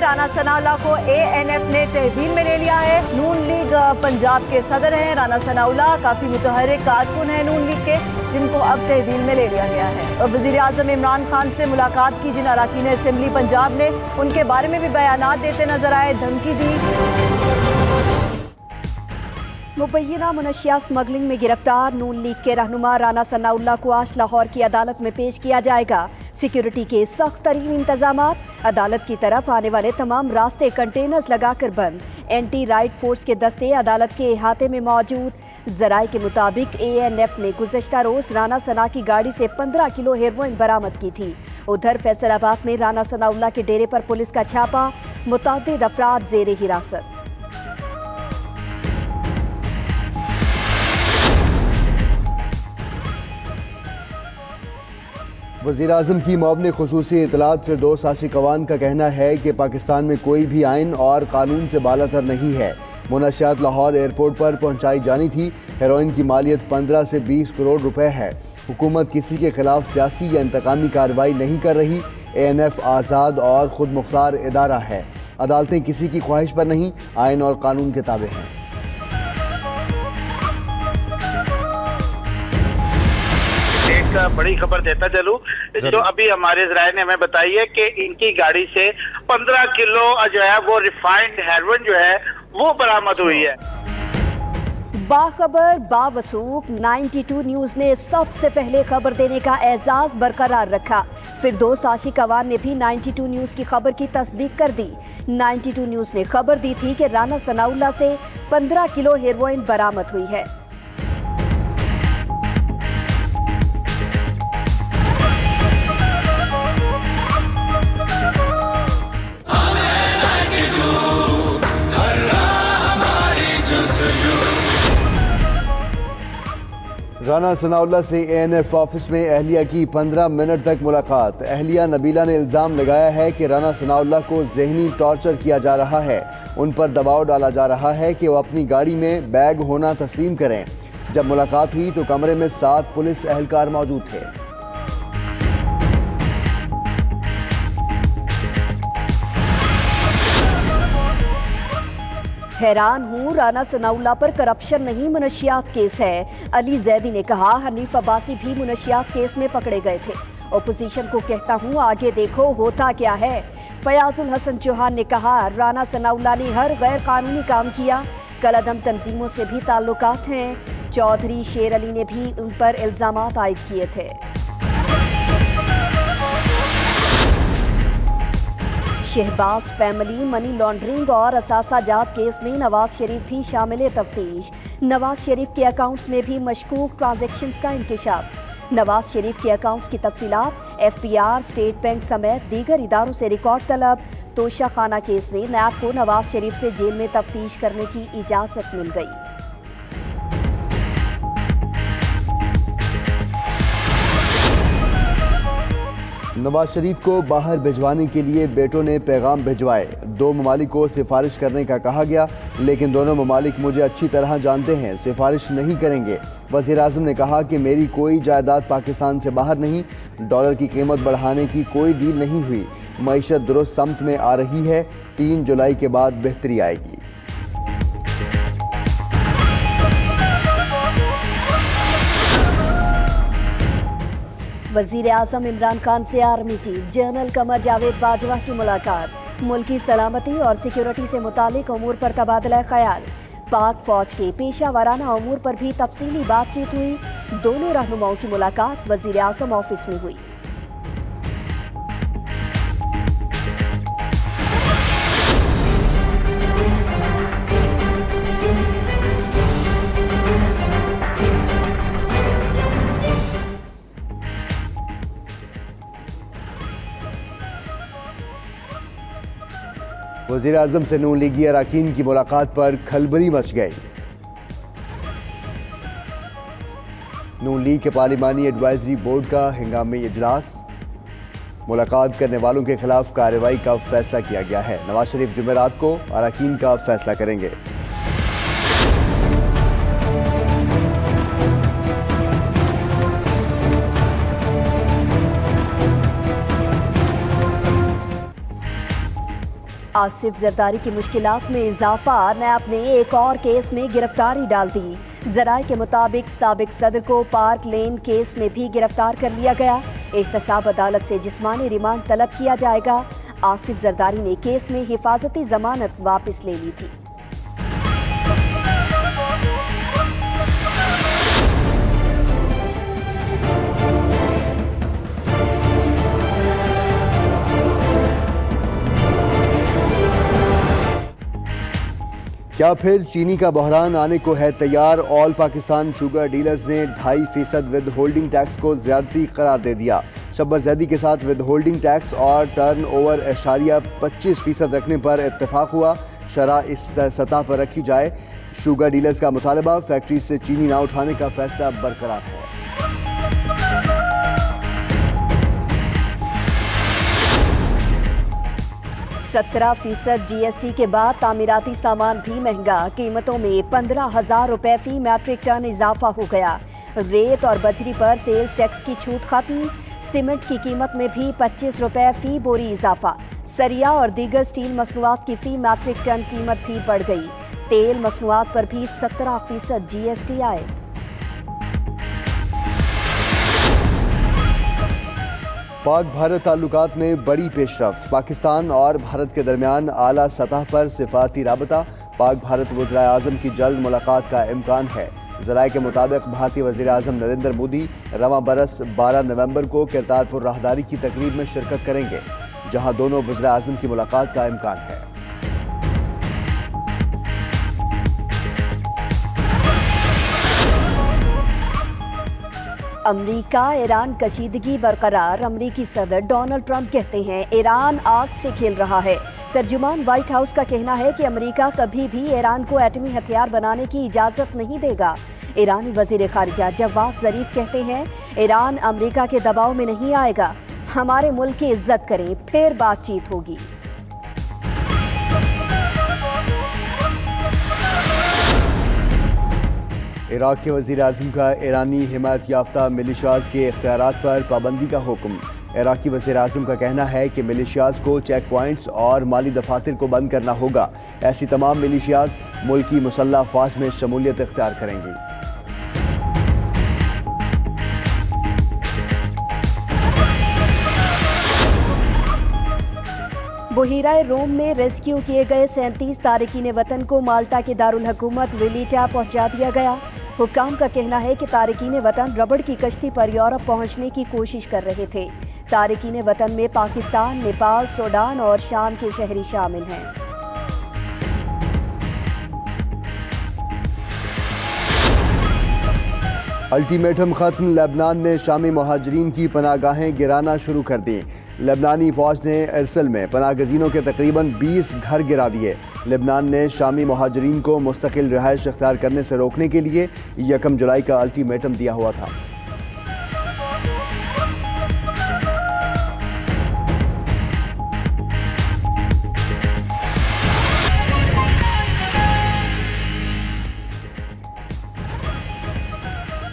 राना सनाउल्लाह को एएनएफ ने तहवील में ले लिया है। नून लीग पंजाब के सदर हैं राना सनाउल्लाह, काफी मुतहर्रिक कारकुन हैं नून लीग के, जिनको अब तहवील में ले लिया गया है। वजीर आजम इमरान खान से मुलाकात की जिन अरकान असेंबली पंजाब ने, उनके बारे में भी बयानात देते नजर आए, धमकी दी। मुबैना मुनशिया स्मगलिंग में गिरफ्तार नून लीग के रहनुमा राना सनाउल्लाह को आज लाहौर की अदालत में पेश किया जाएगा। सिक्योरिटी के सख्त तरीन इंतजाम, अदालत की तरफ आने वाले तमाम रास्ते कंटेनर्स लगाकर बंद। एंटी राइट फोर्स के दस्ते अदालत के अहाते में मौजूद। जराये के मुताबिक एएनएफ ने गुज़श्ता रोज राना सना की गाड़ी से 15 किलो हेरोइन बरामद की थी। उधर फैसलाबाद में राना सनाउल्लाह के डेरे पर पुलिस का छापा, मुतअद्दिद अफराद ज़ेरे हिरासत। वज़ीर-ए-आज़म की मौबने खुसूसी इतलात फिरदौस आशिक अवान का कहना है कि पाकिस्तान में कोई भी आइन और कानून से बालातर नहीं है। मुनशियात लाहौर एयरपोर्ट पर पहुंचाई जानी थी। हेरोइन की मालियत 15 से 20 करोड़ रुपए है। हुकूमत किसी के खिलाफ सियासी या इंतकामी कार्रवाई नहीं कर रही। एएनएफ आज़ाद और खुद मुख्तार इदारा है। अदालतें किसी की ख्वाहिश पर नहीं, आइन और कानून के ताबे हैं। बड़ी खबर देता चलूं, जो अभी हमारे जराये ने हमें बताई है कि इनकी गाड़ी से 15 किलो जो है वो रिफाइंड हेरोइन जो है वो बरामद हुई है। बाखबर बावसूख 92 न्यूज ने सबसे पहले खबर देने का एजाज बरकरार रखा। फिरदौस आशिक अवान ने भी 92 न्यूज की खबर की तस्दीक कर दी। 92 न्यूज ने खबर दी थी कि राना सनाउल्लाह से 15 किलो हेरोइन बरामद हुई है। राना सनाउल्लाह से एएनएफ ऑफिस में अहलिया की 15 मिनट तक मुलाकात। अहलिया नबीला ने इल्ज़ाम लगाया है कि राना सनाउल्लाह को ज़हनी टॉर्चर किया जा रहा है। उन पर दबाव डाला जा रहा है कि वो अपनी गाड़ी में बैग होना तस्लीम करें। जब मुलाकात हुई तो कमरे में 7 पुलिस अहलकार मौजूद थे। हैरान हूँ, राना सनाउल्लाह पर करप्शन नहीं मुनशियात केस है। अली जैदी ने कहा हनीफ अब्बासी भी मुनशियात केस में पकड़े गए थे। ओपोजिशन को कहता हूँ आगे देखो होता क्या है। फयाजुल हसन चौहान ने कहा राना सनाउल्लाह ने हर गैर कानूनी काम किया, कलअदम तंजीमों से भी ताल्लुकात हैं। चौधरी शेर अली ने भी उन पर इल्जामात आयद किए थे। शहबाज फैमिली मनी लॉन्ड्रिंग और असासा जात केस में नवाज शरीफ भी शामिल तफ्तीश। नवाज शरीफ के अकाउंट्स में भी मशकूक ट्रांजैक्शंस का इंकशाफ। नवाज शरीफ के अकाउंट्स की तफसीलात, एफपीआर, स्टेट बैंक समेत दीगर इदारों से रिकॉर्ड तलब। तोशा खाना केस में नैब को नवाज शरीफ से जेल में तफ्तीश करने की इजाज़त मिल गई। नवाज शरीफ को बाहर भिजवाने के लिए बेटों ने पैगाम भिजवाए। 2 ममालिक को सिफारिश करने का कहा गया, लेकिन दोनों ममालिक मुझे अच्छी तरह जानते हैं, सिफारिश नहीं करेंगे। वज़ीर-ए-आज़म ने कहा कि मेरी कोई जायदाद पाकिस्तान से बाहर नहीं, डॉलर की कीमत बढ़ाने की कोई डील नहीं हुई। मईशत दुरुस्त समत में आ रही है, 3 जुलाई के बाद बेहतरी आएगी। वज़ीर आज़म इमरान खान से army chief general Qamar Javed Bajwa की मुलाकात। मुल्की सलामती और सिक्योरिटी से मुतालिक अमूर पर तबादला ख्याल। पाक फौज के पेशा वाराना अमूर पर भी तफसीली बातचीत हुई। दोनों रहनुमाओं की मुलाकात वज़ीर आज़म ऑफिस में हुई। वज़ीर-ए-आज़म से नून लीगी अरकान की मुलाकात पर खलबली मच गई। नून लीग के पार्लिमानी एडवाइजरी बोर्ड का हंगामी इजलास। मुलाकात करने वालों के खिलाफ कार्रवाई का फैसला किया गया है। नवाज शरीफ जुमेरात को अरकान का फैसला करेंगे। आसिफ जरदारी की मुश्किलात में इजाफा, नैब ने एक और केस में गिरफ्तारी डाल दी। जराए के मुताबिक साबिक सदर को पार्क लेन केस में भी गिरफ्तार कर लिया गया। एहतसाब अदालत से जिस्मानी रिमांड तलब किया जाएगा। आसिफ जरदारी ने केस में हिफाजती जमानत वापस ले ली थी। क्या फिर चीनी का बहरान आने को है तैयार? ऑल पाकिस्तान शुगर डीलर्स ने 2.5% विद होल्डिंग टैक्स को ज्यादती करार दे दिया। शब्बत ज़ैदी के साथ विद होल्डिंग टैक्स और टर्न ओवर 25% रखने पर इत्तेफाक हुआ। शरह इस सतह पर रखी जाए। शुगर डीलर्स का मुतालबा, फैक्ट्री से चीनी ना उठाने का फैसला बरकरार है। 17% GST के बाद तामीराती सामान भी महंगा। कीमतों में 15,000 रुपए फी मैट्रिक टन इजाफा हो गया। रेत और बजरी पर सेल्स टैक्स की छूट खत्म। सीमेंट की कीमत में भी 25 रुपए फी बोरी इजाफा। सरिया और दीगर स्टील मसनूआत की फी मैट्रिक टन कीमत भी बढ़ गई। तेल मसनूआत पर भी 17% GST आए। पाक भारत ताल्लुकात में बड़ी पेशरफ्त। पाकिस्तान और भारत के दरमियान आला सतह पर सिफारती राबता। पाक भारत वज़ीर आज़म की जल्द मुलाकात का इम्कान है। ज़राए के मुताबिक भारतीय वज़ीर आज़म नरेंद्र मोदी रवां बरस 12 नवंबर को करतारपुर राहदारी की तकरीब में शिरकत करेंगे, जहां दोनों वज़ीर आज़म की मुलाकात का इम्कान है। अमरीका ईरान कशीदगी बरकरार। अमरीकी सदर डोनाल्ड ट्रंप कहते हैं ईरान आग से खेल रहा है। तर्जुमान व्हाइट हाउस का कहना है कि अमरीका कभी भी ईरान को एटमी हथियार बनाने की इजाजत नहीं देगा। ईरानी वजीर खारिजा जवाद जरीफ कहते हैं ईरान अमरीका के दबाव में नहीं आएगा। हमारे मुल्क की इज्जत करें, फिर बातचीत होगी। इराक के वज़ीर आज़म का ईरानी हिमायत याफ्ता मिलिशियाज के इख्तियारात पर पाबंदी का हुक्म। इराकी वज़ीर आज़म का कहना है कि मिलिशियाज को चेक पॉइंट्स और माली दफातर को बंद करना होगा। ऐसी तमाम मिलिशियाज मुल्क की मुसल्लह अफवाज में शमूलियत इख्तियार करेंगी। बुहीरा रोम में रेस्क्यू किए गए 37 तारिकीन वतन को माल्टा के दारुल हुकूमत विलीटा पहुंचा दिया गया। हुक्काम का कहना है कि तारिकीन वतन रबड़ की कश्ती पर यूरोप पहुंचने की कोशिश कर रहे थे। तारिकीन वतन में पाकिस्तान, नेपाल, सूडान और शाम के शहरी शामिल हैं। अल्टीमेटम खत्म। लेबनान ने शामी मुहाजिरीन की पनागाहें गिराना शुरू कर दी। लेबनानी फौज ने एरसल में पनागजीनों के तकरीबन 20 घर गिरा दिए। लेबनान ने शामी मुहाजिरीन को मुस्तकिल रिहाइश अख्तियार करने से रोकने के लिए 1 जुलाई का अल्टीमेटम दिया हुआ था।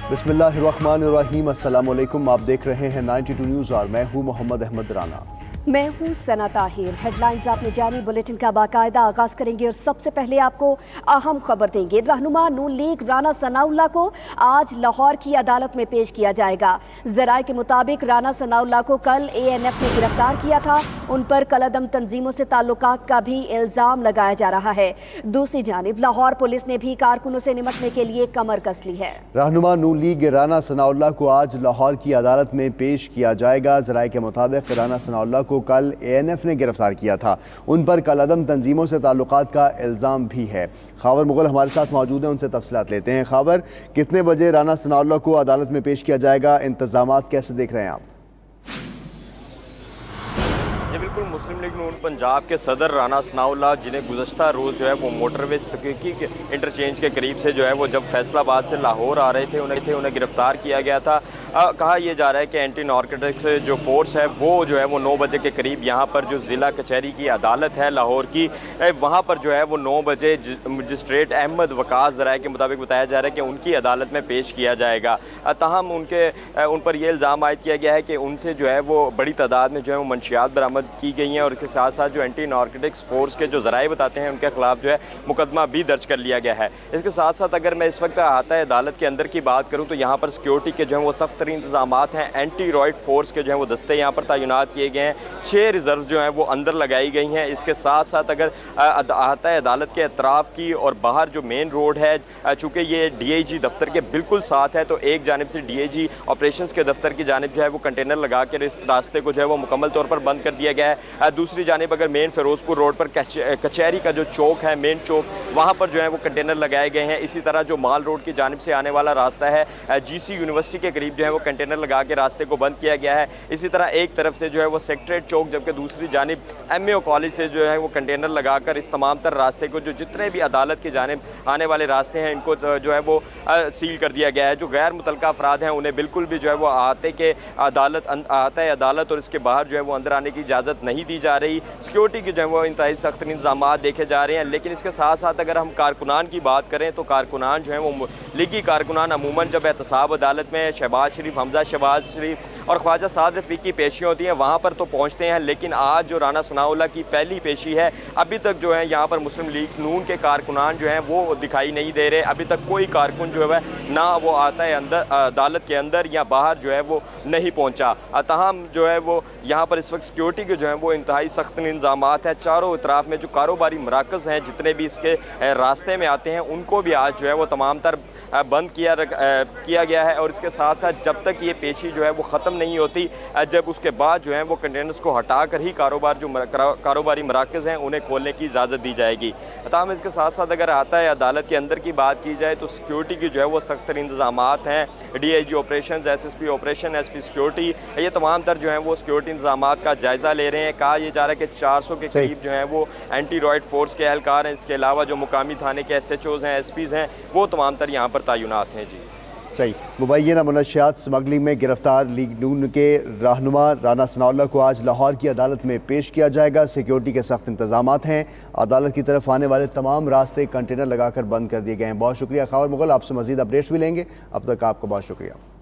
बिस्मिल्लाहिर्रहमानिर्रहीम। अस्सलाम वालेकुम। आप देख रहे हैं 92 न्यूज़ और मैं हूं मोहम्मद अहमद राना। मैं हूं सना ताहिर। हेडलाइंस आपने जानी। बुलेटिन का बाकायदा आगाज करेंगे और सबसे पहले आपको अहम खबर देंगे। रहनुमा नून लीग राना सनाउल्लाह को आज लाहौर की अदालत में पेश किया जाएगा। जराए के मुताबिक राना सनाउल्लाह को कल ANF ने गिरफ्तार किया था। उन पर कलअदम तंजीमों से ताल्लुकात का भी इल्जाम लगाया जा रहा है। दूसरी जानिब लाहौर पुलिस ने भी कारकुनों से निपटने के लिए कमर कस ली है। रहनुमा नून लीग राना सनाउल्लाह को आज लाहौर की अदालत में पेश किया जाएगा। जराए के मुताबिक राना सनाउल्लाह को कल ANF ने गिरफ्तार किया था। उन पर कलअदम तंजीमों से ताल्लुकात का इल्ज़ाम भी है। खावर मुगल हमारे साथ मौजूद हैं, उनसे तफसीलात लेते हैं। खावर, कितने बजे राना सनाउल्लाह को अदालत में पेश किया जाएगा? इंतजामात कैसे देख रहे हैं आप? ये बिल्कुल मुस्लिम लीग नून पंजाब के सदर राना सनाउल्लाह, जिन्हें गुज़श्ता रोज़ जो है वो मोटरवे सिक्योरिटी इंटरचेंज के करीब से जो है वो जब फैसलाबाद से लाहौर आ रहे थे उन्हें गिरफ़्तार किया गया था। कहा यह जा रहा है कि एंटी नारकोटिक्स जो फोर्स है वो जो है वो 9 बजे के करीब यहाँ पर जो ज़िला कचहरी की अदालत है लाहौर की, वहाँ पर जो है वो 9 बजे मजिस्ट्रेट अहमद वकास ज़राए के मुताबिक बताया जा रहा है कि उनकी अदालत में पेश किया जाएगा। ताहम उन पर यह इल्ज़ाम आयद किया गया है कि उनसे जो है वो बड़ी तादाद में जो है वो मंशियात बरामद बरामद की गई हैं और इसके साथ साथ जो एंटी नारकोटिक्स फोर्स के जो ज़राए बताते हैं उनके खिलाफ जो है मुकदमा भी दर्ज कर लिया गया है। इसके साथ साथ अगर मैं इस वक्त अहाता अदालत के अंदर की बात करूँ तो यहाँ पर सिक्योरिटी के जो है वो सख्त तरीन इंतजाम हैं। एंटी रॉयड फोर्स के जो है वो दस्ते यहाँ पर तैनात किए गए हैं। 6 रिजर्व जो हैं वो अंदर लगाई गई हैं। इसके साथ साथ अगर अहाता अदालत के अतराफ़ की और बाहर जो मेन रोड है, चूँकि ये DIG दफ्तर के बिल्कुल साथ है, तो एक जानिब से DIG ऑपरेशंस के दफ्तर की जानिब जो है वो कंटेनर लगा के इस रास्ते को जो है वो मुकम्मल तौर पर बंद कर दिया गया है। दूसरी जानिब अगर मेन फिरोजपुर रोड पर कचहरी का जो चौक है, मेन चौक, वहाँ पर जो है वो कंटेनर लगाए गए हैं। इसी तरह जो माल रोड की जानिब से आने वाला रास्ता है, GC यूनिवर्सिटी के करीब जो है वो कंटेनर लगा के रास्ते को बंद किया गया है। इसी तरह एक तरफ से जो है वो सेक्रेटरीट चौक, जबकि दूसरी जानिब MAO कॉलेज से जो है वो कंटेनर लगाकर इस तमाम तर रास्ते को, जो जितने भी अदालत की जानिब आने वाले रास्ते हैं, इनको जो है वो सील कर दिया गया है। जो गैर मुतल्लिका अफराद हैं उन्हें बिल्कुल भी जो है वो अहाता अदालत और इसके बाहर जो है वो अंदर आने की इजाज़त नहीं दी जा रही। सिक्योरिटी के जो है वो इंतहाई सख्त इंतजाम देखे जा रहे हैं। लेकिन इसके साथ साथ अगर हम कारकुनान की बात करें तो कारकुनान जो है वो लीगी कारकुनान अमूमन जब एहतसाब अदालत में शहबाज शरीफ, हमजा शहबाज शरीफ और ख्वाजा साद रफ़ीक की पेशी होती हैं वहाँ पर तो पहुँचते हैं। लेकिन आज जो राना सनाउल्लाह की पहली पेशी है, अभी तक जो है यहाँ पर मुस्लिम लीग नून के कारकुनान जो हैं वो दिखाई नहीं दे रहे। अभी तक कोई कारकुन जो है ना वो आता है अदालत के अंदर या बाहर जो है वो नहीं पहुँचा। तहम जो है वो यहाँ पर इस वक्त सिक्योरिटी के जो है वो इंतहाई सख्त इंतजाम हैं। चारों तरफ में जो कारोबारी मराकज़ हैं, जितने भी इसके रास्ते में आते हैं, उनको भी आज जो है वो तमाम तर बंद किया गया है। और इसके साथ साथ जब तक ये पेशी जो है वो ख़त्म नहीं होती, जब उसके बाद जो है वो कंटेनर्स को हटा कर ही कारोबारी मराकज़ हैं उन्हें खोलने की इजाज़त दी जाएगी। ताहम इसके साथ साथ अगर आता है अदालत के अंदर की बात की जाए तो सिक्योरिटी की जो है वो सख्त इंतजाम हैं। DIG operation, SSP operation, SP security, ये तमाम तर जो है वो सिक्योरिटी इंतजाम का जायज़ा ले रहे हैं। कहा यह जा रहा है कि 400 के करीब जो है वो एंटी रॉयड फोर्स के एहलकार हैं। इसके अलावा जो मुकामी थाने के SHOs हैं, SPs हैं, वो तमाम तर यहाँ पर तैनात हैं। जी सही। मुबैना मनशियात स्मगलिंग में गिरफ्तार लीग नून के रहनुमा राना सनाउल्लाह को आज लाहौर की अदालत में पेश किया जाएगा। सिक्योरिटी के सख्त इंतजाम हैं। अदालत की तरफ आने वाले तमाम रास्ते कंटेनर लगाकर बंद कर दिए गए हैं। बहुत शुक्रिया खबर मुगल, आपसे मजीद अपडेट्स भी लेंगे। अब तक आपका बहुत शुक्रिया।